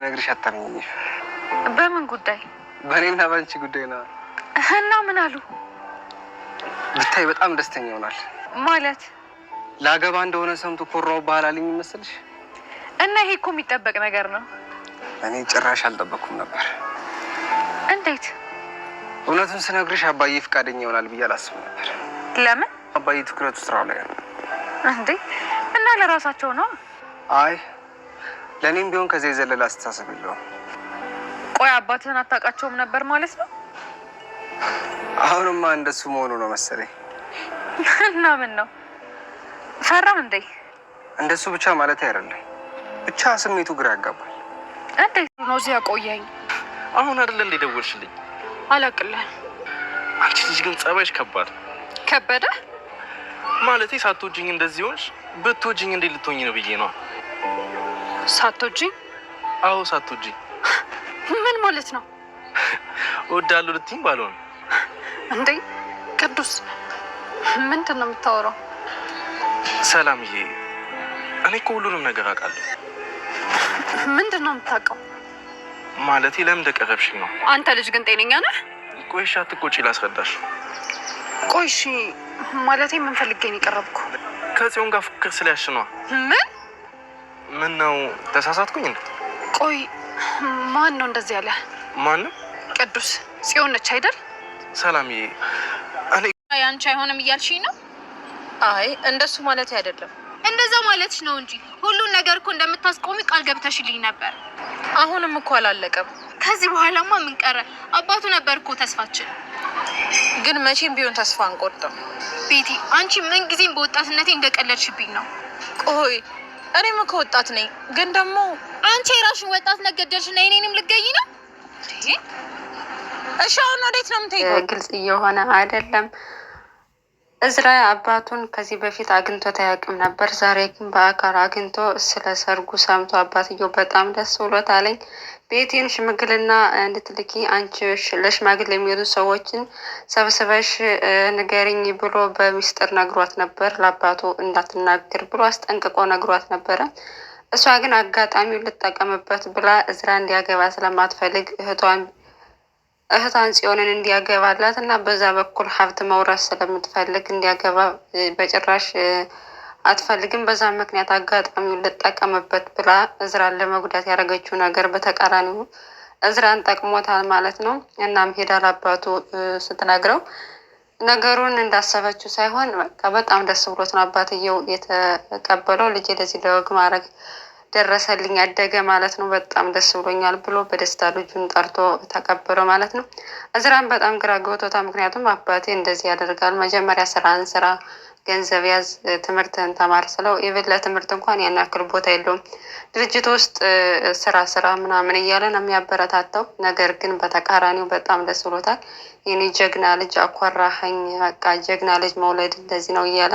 ነግርሽ አታምኚኝ። በምን ጉዳይ? በእኔና በአንቺ ጉዳይ ነው። እና ምን አሉ? ብታይ በጣም ደስተኛ ይሆናል። ማለት ላገባ እንደሆነ ሰምቶ ኮራው ባህል አለኝ ይመስልሽ? እና ይሄ እኮ የሚጠበቅ ነገር ነው። እኔ ጭራሽ አልጠበኩም ነበር። እንዴት? እውነቱን ስነግርሽ አባዬ ፈቃደኛ ይሆናል ብዬ አላስብም ነበር። ለምን? አባዬ ትኩረቱ ስራው ላይ ነው። እንዴ? እና ለራሳቸው ነው? አይ ለእኔም ቢሆን ከዚያ የዘለለ አስተሳሰብ የለውም። ቆይ አባትህን አታውቃቸውም ነበር ማለት ነው? አሁንማ እንደሱ መሆኑ ነው መሰለኝ። እና ምን ነው ፈራህ እንዴ? እንደሱ ብቻ ማለት አይደለም፣ ብቻ ስሜቱ ግራ ያጋባል። እንዴት ነው እዚህ ያቆየኝ? አሁን አይደለ እንደ ደወልሽልኝ? አላቅልህም። አንቺ ልጅ ግን ጸባይሽ ከባድ። ከበደ ማለቴ ሳትወጂኝ እንደዚህ ሆንሽ። ብትወጂኝ እንዴት ልትሆኝ ነው ብዬ ነው። ሳትወጂኝ? አዎ ሳትወጂኝ። ምን ማለት ነው? እወዳለሁ ልትይኝ ባልሆነ እንዴ? ቅዱስ ምንድን ነው የምታወራው? ሰላምዬ፣ እኔ እኮ ሁሉንም ነገር አውቃለሁ። ምንድን ነው የምታውቀው? ማለቴ ለምን እንደቀረብሽኝ ነው። አንተ ልጅ ግን ጤነኛ ነህ? ቆይ እሺ፣ አትቆጪ፣ ላስረዳሽ። ቆይ እሺ፣ ማለቴ ምን ፈልጌ ነው የቀረብኩ? ከጽዮን ጋር ፉክክር ስለያሽ ነዋ። ምን ነው ተሳሳትኩኝ እንዴ? ቆይ ማን ነው እንደዚህ ያለ? ማንም? ቅዱስ ጽዮን ነች አይደል? ሰላምዬ፣ እኔ አንቺ አይሆንም እያልሽኝ ነው? አይ እንደሱ ማለት አይደለም። እንደዛ ማለትሽ ነው እንጂ ሁሉን ነገር እኮ እንደምታስቆሚ ቃል ገብተሽልኝ ነበር። አሁንም እኮ አላለቀም። ከዚህ በኋላማ ምን ቀረ? አባቱ ነበር እኮ ተስፋችን። ግን መቼም ቢሆን ተስፋ አንቆርጥም። ቤቲ፣ አንቺ ምን ጊዜም በወጣትነቴ እንደቀለድሽብኝ ነው። ቆይ እኔም እኮ ወጣት ነኝ። ግን ደግሞ አንቺ የራስሽን ወጣት ነገደልሽና የኔንም ልገይ ነው። እሺ አሁን ወዴት ነው የምትሄጂው? ግልጽ እየሆነ አይደለም። እዝራ አባቱን ከዚህ በፊት አግኝቶት አያውቅም ነበር። ዛሬ ግን በአካል አግኝቶ ስለ ሰርጉ ሰምቶ አባትየው በጣም ደስ ብሎት አለኝ። ቤቴን ሽምግልና እንድትልኪ አንቺ ለሽማግሌ የሚሄዱ ሰዎችን ሰብስበሽ ንገሪኝ ብሎ በሚስጥር ነግሯት ነበር። ለአባቱ እንዳትናገር ብሎ አስጠንቅቆ ነግሯት ነበረ። እሷ ግን አጋጣሚውን ልጠቀምበት ብላ እዝራ እንዲያገባ ስለማትፈልግ እህቷን ጽዮንን እንዲያገባላት እና በዛ በኩል ሀብት መውረስ ስለምትፈልግ እንዲያገባ በጭራሽ አትፈልግም። በዛ ምክንያት አጋጣሚውን ልጠቀምበት ብላ እዝራን ለመጉዳት ያደረገችው ነገር በተቃራኒው እዝራን ጠቅሞታል ማለት ነው። እናም ሄዳ ለአባቱ ስትነግረው ነገሩን እንዳሰበችው ሳይሆን በቃ በጣም ደስ ብሎት ነው አባትየው የተቀበለው። ልጅ ለዚህ ለወግ ማድረግ ደረሰልኝ አደገ ማለት ነው፣ በጣም ደስ ብሎኛል ብሎ በደስታ ልጁን ጠርቶ ተቀበለው ማለት ነው። እዝራን በጣም ግራ ገብቶታል። ምክንያቱም አባቴ እንደዚህ ያደርጋል፣ መጀመሪያ ስራን ስራ፣ ገንዘብ ያዝ፣ ትምህርትህን ተማር ስለው ኢቭን ለትምህርት እንኳን ያን ያክል ቦታ የለውም። ድርጅት ውስጥ ስራ ምናምን እያለ ነው የሚያበረታታው። ነገር ግን በተቃራኒው በጣም ደስ ብሎታል። የኔ ጀግና ልጅ አኮራኸኝ፣ በቃ ጀግና ልጅ መውለድ እንደዚህ ነው እያለ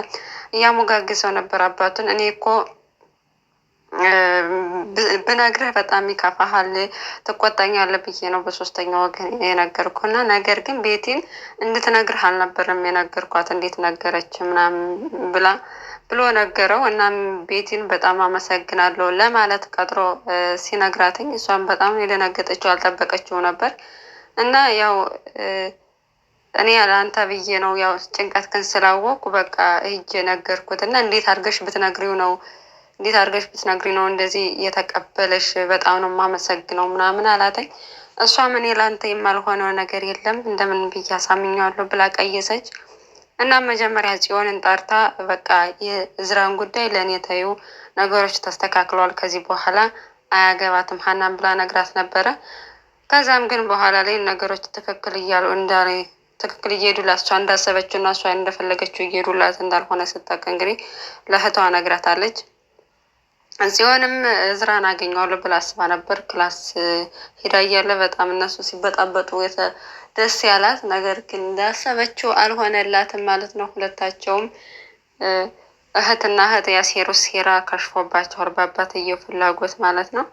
እያሞጋግሰው ነበር አባቱን። እኔ እኮ ብነግርህ በጣም ይከፋሃል፣ ትቆጣኛለህ ብዬ ነው በሶስተኛ ወገን የነገርኩና ነገር ግን ቤቴን እንድትነግርህ አልነበረም የነገርኳት፣ እንዴት ነገረች ምናምን ብሎ ነገረው። እናም ቤቴን በጣም አመሰግናለሁ ለማለት ቀጥሮ ሲነግራትኝ እሷን በጣም የደነገጠችው አልጠበቀችው ነበር። እና ያው እኔ ለአንተ ብዬ ነው ያው ጭንቀትህን ስላወቅኩ በቃ ሂጅ ነገርኩት እና እንዴት አድርገሽ ብትነግሪው ነው እንደዚህ የተቀበለሽ፣ በጣም ነው የማመሰግነው ምናምን አላተኝ። እሷም እኔ ለአንተ የማልሆነው ነገር የለም እንደምን ብዬ አሳምኘዋለሁ ብላ ቀየሰች። እና መጀመሪያ ጽዮንን ጠርታ በቃ የእዝራን ጉዳይ ለእኔ ተይው፣ ነገሮች ተስተካክለዋል፣ ከዚህ በኋላ አያገባትም ሀናን ብላ ነግራት ነበረ። ከዛም ግን በኋላ ላይ ነገሮች ትክክል እየሄዱላት እሷ እንዳሰበችው እና እሷ እንደፈለገችው እየሄዱላት እንዳልሆነ ስታውቅ እንግዲህ ለእህቷ ነግራታለች። ጽዮንም እዝራን አገኘዋለሁ ብላ አስባ ነበር። ክላስ ሄዳ እያለ በጣም እነሱ ሲበጣበጡ ደስ ያላት፣ ነገር ግን እንዳሰበችው አልሆነላትም ማለት ነው። ሁለታቸውም እህትና እህት ያሴሩት ሴራ ከሽፎባቸዋል በአባትየው ፍላጎት ማለት ነው።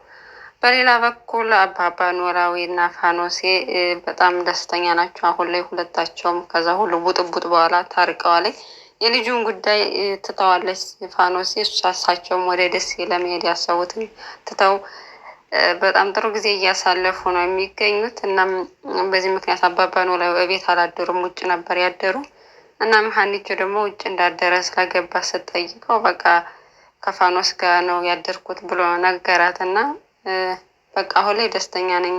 በሌላ በኩል አባባ ኖላዊ እና ፋኖሴ በጣም ደስተኛ ናቸው አሁን ላይ ሁለታቸውም። ከዛ ሁሉ ቡጥቡጥ በኋላ ታርቀዋል። የልጁን ጉዳይ ትተዋለች ፋኖሴ። እሳቸውም ወደ ደሴ ለመሄድ ያሰቡትን ትተው በጣም ጥሩ ጊዜ እያሳለፉ ነው የሚገኙት። እናም በዚህ ምክንያት አባባ ኖላዊ በቤት አላደሩም፣ ውጭ ነበር ያደሩ። እናም ሀኒቾ ደግሞ ውጭ እንዳደረ ስለገባ ስትጠይቀው በቃ ከፋኖስ ጋር ነው ያደርኩት ብሎ ነገራት እና በቃ አሁን ላይ ደስተኛ ነኝ፣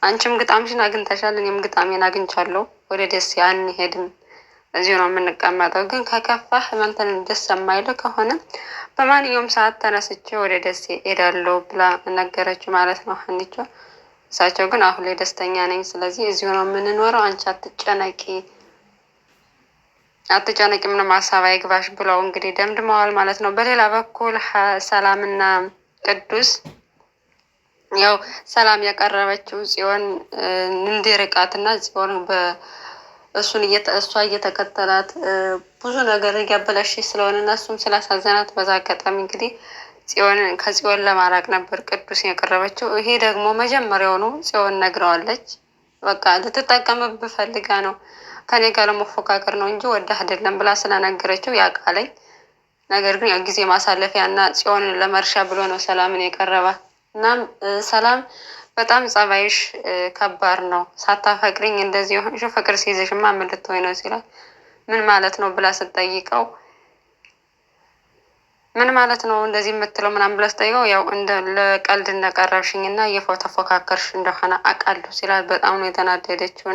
አንቺም ግጣምሽን አግኝተሻል፣ እኔም ግጣሜን አግኝቻለሁ፣ ወደ ደስ አንሄድም፣ እዚሁ ነው የምንቀመጠው። ግን ከከፋህ ህመንተን ደስ የማይል ከሆነ በማንኛውም ሰዓት ተነስቼ ወደ ደሴ ሄዳለሁ ብላ ነገረችው ማለት ነው ሀኒቾ። እሳቸው ግን አሁን ላይ ደስተኛ ነኝ፣ ስለዚህ እዚሁ ነው የምንኖረው፣ አንቺ አትጨነቂ፣ ምንም ሀሳብ አይግባሽ ብለው እንግዲህ ደምድመዋል ማለት ነው። በሌላ በኩል ሰላምና ቅዱስ ያው ሰላም ያቀረበችው ጽዮን እንዲርቃትና ጽዮን እሷ እየተከተላት ብዙ ነገር እያበላሽ ስለሆነ እና እሱም ስላሳዘናት በዛ አጋጣሚ እንግዲህ ከጽዮን ለማራቅ ነበር ቅዱስ ያቀረበችው። ይሄ ደግሞ መጀመሪያውኑ ጽዮን ነግረዋለች። በቃ ልትጠቀምብህ ፈልጋ ነው፣ ከኔ ጋር ለመፎካከር ነው እንጂ ወዳህ አይደለም ብላ ስለነገረችው ያቃለኝ። ነገር ግን ያው ጊዜ ማሳለፊያ እና ጽዮንን ለመርሻ ብሎ ነው ሰላምን የቀረባት። እናም ሰላም በጣም ጸባይሽ ከባድ ነው፣ ሳታፈቅሪኝ እንደዚህ ሆንሽ፣ ፍቅር ሲይዝሽማ ምን ልትሆኝ ነው ሲላት ምን ማለት ነው ብላ ስትጠይቀው ምን ማለት ነው እንደዚህ የምትለው ምናምን ብላ ስትጠይቀው ያው ለቀልድ እንደቀረብሽኝ እና እየተፎካከርሽ እንደሆነ አውቃለሁ ሲላት በጣም ነው የተናደደችው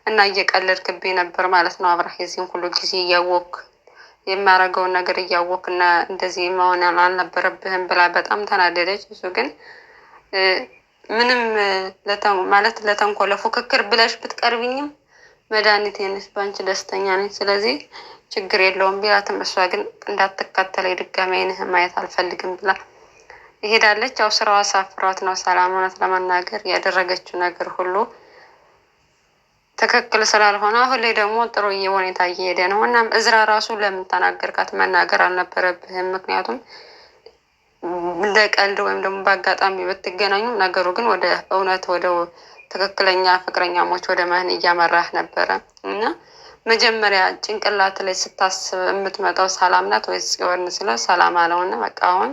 እና እየቀለድክብኝ ነበር ማለት ነው አብረህ የዚህን ሁሉ ጊዜ እያወቅ የሚያደርገውን ነገር እያወቅ እና እንደዚህ መሆን አልነበረብህም ብላ በጣም ተናደደች። እሱ ግን ምንም ለተንኮለ ፉክክር ብለሽ ብትቀርብኝም መድኃኒቴ ነሽ፣ በአንቺ ደስተኛ ነኝ፣ ስለዚህ ችግር የለውም ቢላትም እሷ ግን እንዳትከተለኝ ድጋሚ ዓይንህን ማየት አልፈልግም ብላ ይሄዳለች። ያው ስራዋ አሳፍሯት ነው ሰላም እውነት ለመናገር ያደረገችው ነገር ሁሉ ትክክል ስላልሆነ አሁን ላይ ደግሞ ጥሩ ሁኔታ እየሄደ ነው። እናም እዝራ ራሱ ለምን ተናገርካት? መናገር አልነበረብህም፣ ምክንያቱም እንደ ቀልድ ወይም ደግሞ በአጋጣሚ ብትገናኙም ነገሩ ግን ወደ እውነት ወደ ትክክለኛ ፍቅረኛሞች ወደ መሆን እያመራህ ነበረ እና መጀመሪያ ጭንቅላት ላይ ስታስብ የምትመጣው ሰላም ናት ወይ ጽዮን ስለው ሰላም አለው እና በቃ አሁን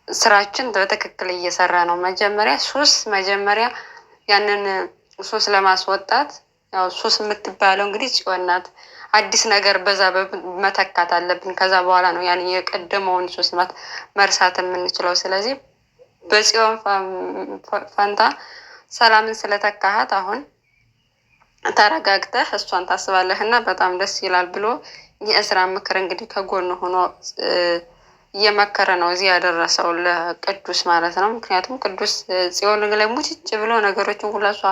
ስራችን በትክክል እየሰራ ነው። መጀመሪያ ያንን ሱስ ለማስወጣት ያው ሱስ የምትባለው እንግዲህ ጽዮን ናት። አዲስ ነገር በዛ መተካት አለብን። ከዛ በኋላ ነው ያን የቀደመውን ሱስ መርሳት የምንችለው። ስለዚህ በጽዮን ፈንታ ሰላምን ስለተካሃት አሁን ተረጋግተህ እሷን ታስባለህ እና በጣም ደስ ይላል ብሎ የእዝራ ምክር እንግዲህ ከጎን ሆኖ እየመከረ ነው እዚህ ያደረሰው ለቅዱስ ማለት ነው። ምክንያቱም ቅዱስ ጽዮን ላይ ሙጭጭ ብሎ ነገሮችን ሁላ እሷ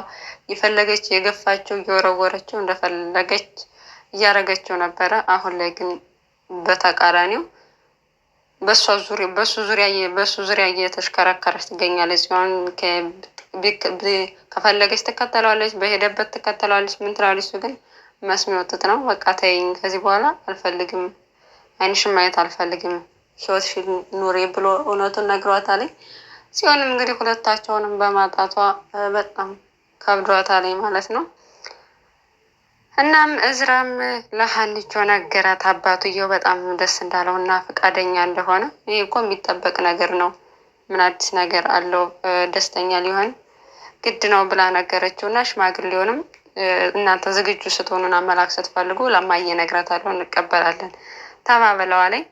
የፈለገች የገፋቸው እየወረወረችው እንደፈለገች እያረገችው ነበረ። አሁን ላይ ግን በተቃራኒው በሱ ዙሪያ እየተሽከረከረች ትገኛለች። ጽዮን ከፈለገች ትከተለዋለች፣ በሄደበት ትከተለዋለች። ምን ትላለች? እሱ ግን መስሚያ ወጥት ነው። በቃ ተይኝ፣ ከዚህ በኋላ አልፈልግም፣ ዓይንሽን ማየት አልፈልግም፣ ህይወትሽን ኑሪ ብሎ እውነቱን ነግሯታል። ጽዮንም እንግዲህ ሁለታቸውንም በማጣቷ በጣም ከብዷታል ማለት ነው። እናም እዝራም ለሀኒቾ ነገራት። አባትየው በጣም ደስ እንዳለው እና ፈቃደኛ እንደሆነ ይህ እኮ የሚጠበቅ ነገር ነው፣ ምን አዲስ ነገር አለው፣ ደስተኛ ሊሆን ግድ ነው ብላ ነገረችው እና ሽማግሌውንም እናንተ ዝግጁ ስትሆኑን አመላክ ስትፈልጉ ለማየ እነግራታለሁ፣ እንቀበላለን ተባብለዋለኝ።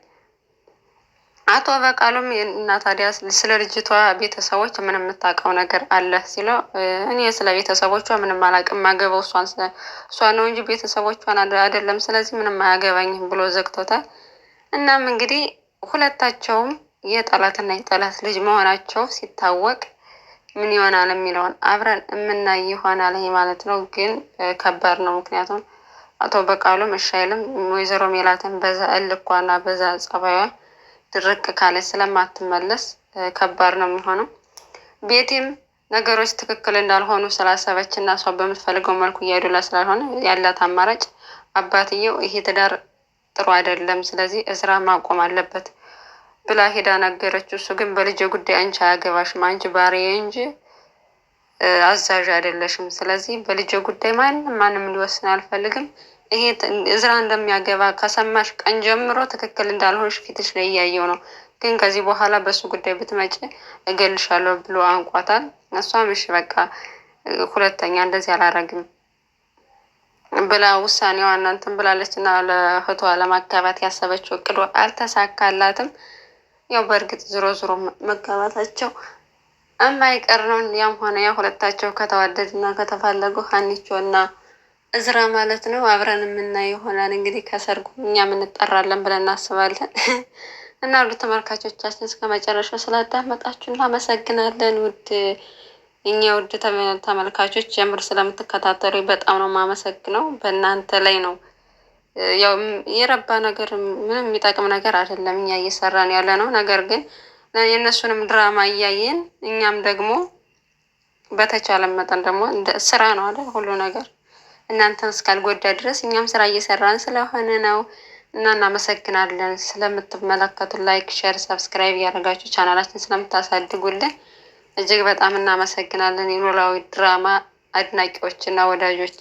አቶ በቃሉም እና ታዲያ ስለ ልጅቷ ቤተሰቦች ምን የምታውቀው ነገር አለ ሲለው እኔ ስለ ቤተሰቦቿ ምንም አላውቅም፣ ማገበው እሷን ነው እንጂ ቤተሰቦቿን አይደለም፣ ስለዚህ ምንም አያገባኝም ብሎ ዘግቶታል። እናም እንግዲህ ሁለታቸውም የጠላትና የጠላት ልጅ መሆናቸው ሲታወቅ ምን ይሆናል የሚለውን አብረን የምናይ ይሆናል ማለት ነው። ግን ከባድ ነው፣ ምክንያቱም አቶ በቃሉም እሺ አይልም። ወይዘሮ ሜላትን በዛ እልኳና በዛ ጸባይዋ ድርቅ ካለች ስለማትመለስ ከባድ ነው የሚሆነው። ቤቲም ነገሮች ትክክል እንዳልሆኑ ስላሰበች እና እሷ በምትፈልገው መልኩ እያሄዱላ ስላልሆነ ያላት አማራጭ አባትየው ይሄ ትዳር ጥሩ አይደለም፣ ስለዚህ እዝራ ማቆም አለበት ብላ ሄዳ ነገረችው። እሱ ግን በልጅ ጉዳይ አንቺ አያገባሽም፣ አንቺ ባሪያ እንጂ አዛዥ አይደለሽም፣ ስለዚህ በልጅ ጉዳይ ማንም ሊወስን አልፈልግም፣ ይሄ እዝራ እንደሚያገባ ከሰማሽ ቀን ጀምሮ ትክክል እንዳልሆንሽ ፊትሽ ላይ እያየው ነው፣ ግን ከዚህ በኋላ በሱ ጉዳይ ብትመጪ እገልሻለሁ ብሎ አንቋታል። እሷም እሺ በቃ ሁለተኛ እንደዚህ አላረግም ብላ ውሳኔዋ እናንተን ብላለች እና ለእህቷ ለማጋባት ያሰበችው እቅዷ አልተሳካላትም። ያው በእርግጥ ዞሮ ዞሮ መጋባታቸው የማይቀር ነው። ያም ሆነ ያ ሁለታቸው ከተዋደድ እና ከተፋለጉ ሀኒቾ እና እዝራ ማለት ነው አብረን የምናየው ይሆናል። እንግዲህ ከሰርጉ እኛም እንጠራለን ብለን እናስባለን። እና ውድ ተመልካቾቻችን እስከ መጨረሻው ስላዳመጣችሁ እናመሰግናለን። እኛ ውድ ተመልካቾች የምር ስለምትከታተሉ በጣም ነው የማመሰግነው። በእናንተ ላይ ነው ያው የረባ ነገር ምንም የሚጠቅም ነገር አይደለም እኛ እየሰራን ያለ ነው። ነገር ግን የእነሱንም ድራማ እያየን እኛም ደግሞ በተቻለ መጠን ደግሞ እንደ ስራ ነው አይደል ሁሉ ነገር እናንተን እስካልጎዳ ድረስ እኛም ስራ እየሰራን ስለሆነ ነው። እና እናመሰግናለን ስለምትመለከቱ ላይክ፣ ሼር፣ ሰብስክራይብ እያደረጋችሁ ቻናላችን ስለምታሳድጉልን እጅግ በጣም እናመሰግናለን። የኖላዊ ድራማ አድናቂዎች እና ወዳጆች